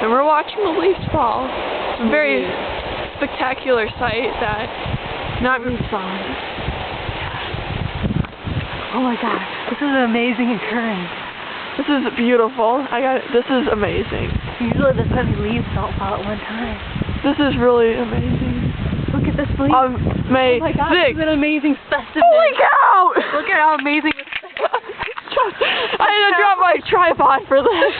and we're watching the leaves fall. It's a very spectacular sight that not even fun. Oh my god, this is an amazing occurrence. This is beautiful. This is amazing. Usually this many leaves don't fall at one time. This is really amazing. Look at this leaf. Oh my god, this is an amazing specimen. Holy cow! Look at how amazing it is. I had to drop my tripod for this.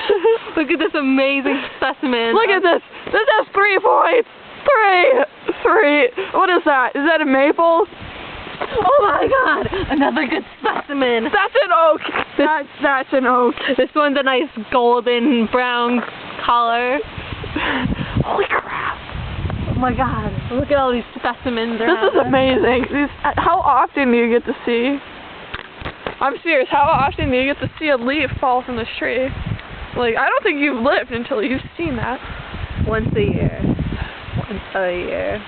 Look at this amazing specimen. Look at this. This has 3 points. 3. What is that? Is that a maple? Oh my god! Another good specimen. That's an oak. That's an oak. This one's a nice golden brown color. Holy crap. Oh my god. Look at all these specimens. This is amazing. How often do you get to see? I'm serious. How often do you get to see a leaf fall from this tree? Like, I don't think you've lived until you've seen that. Once a year. Once a year.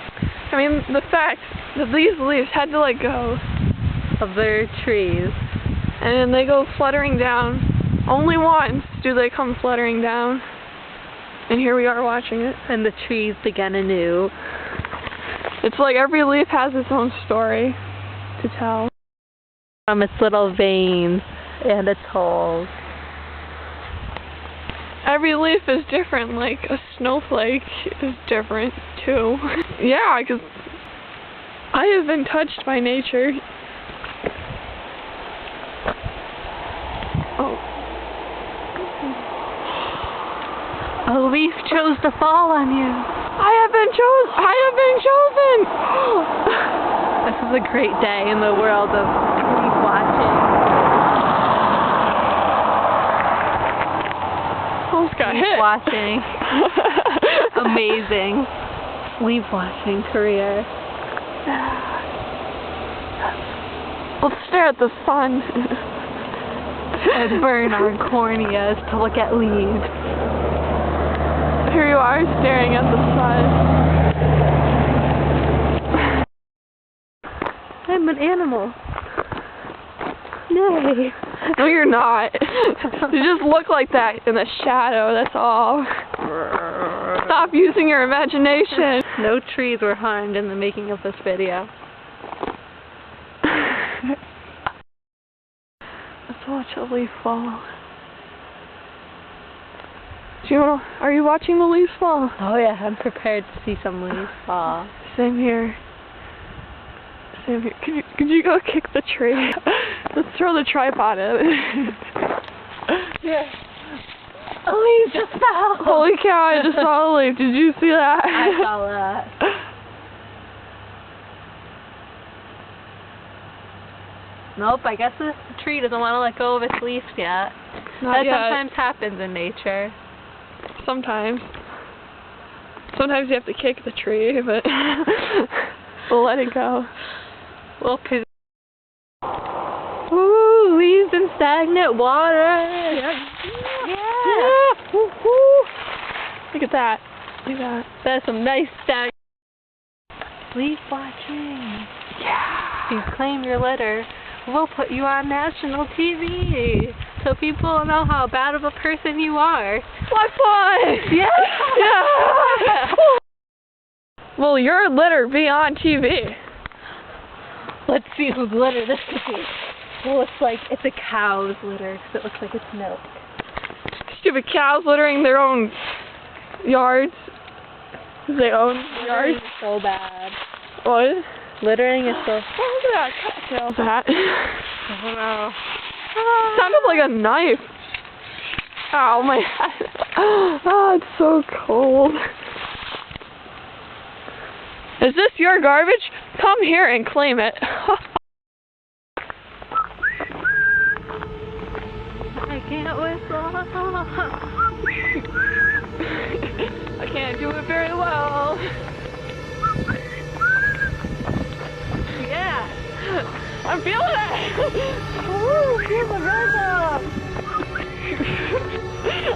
I mean, the fact that these leaves had to let go of their trees, and then they go fluttering down. Only once do they come fluttering down. And here we are watching it. And the trees begin anew. It's like every leaf has its own story to tell. From its little veins and its holes. Every leaf is different, like a snowflake is different too. Yeah, because I have been touched by nature. Oh. A leaf chose to fall on you. I have been chosen! This is a great day in the world of leaf watching. Almost got hit. Watching. Amazing. Leaf watching career. Let's stare at the sun. And burn our corneas to look at leaves. Here you are staring at the sun. I'm an animal. Nay. No, you're not. You just look like that in the shadow, that's all. Stop using your imagination. No trees were harmed in the making of this video. Let's watch a leaf fall. Are you watching the leaves fall? Oh yeah, I'm prepared to see some leaves fall. Same here. Same here. Could you go kick the tree? Let's throw the tripod at it. Yeah. A leaf just fell! Holy cow, I just saw a leaf. Did you see that? I saw that. Nope, I guess this tree doesn't want to let go of its leaves yet. Not yet. Sometimes happens in nature. Sometimes. Sometimes you have to kick the tree, but we'll let it go. Well, ooh, leaves in stagnant water. Yeah. Woo-hoo. Look at that. Look at that. That's some nice stagnant leaf watching. Yeah. If you claim your litter, we'll put you on national TV so people know how bad of a person you are. What fun! Yeah! Yeah! Will your litter be on TV? Let's see whose litter this could be. Well, it's a cow's litter because it looks like it's milk. Stupid cows littering their own yards. They own yards. So bad. What? Littering is so... Oh, look at that cocktail hat. I don't know. Sounded like a knife. Ow, my head. Oh, it's so cold. Is this your garbage? Come here and claim it. I can't whistle. I can't do it very well. Yeah. I'm feeling it. Ooh, feel the rhythm.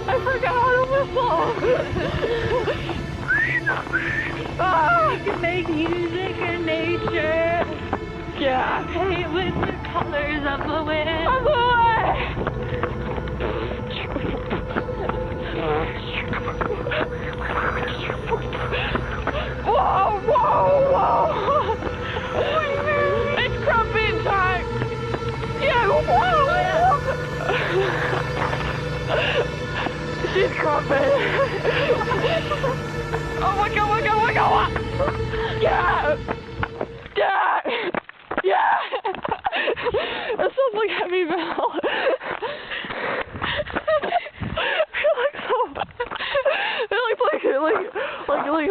I forgot how to whistle. You can make music in nature. Yeah. Paint with the colors of the wind. I'm away. She's coming. Oh my god, oh my god, oh my god. Yeah. Yeah. Yeah. That sounds like heavy metal. Like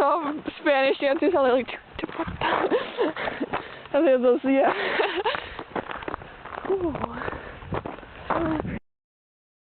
Spanish dancers, how they like. I think those, yeah. Ooh.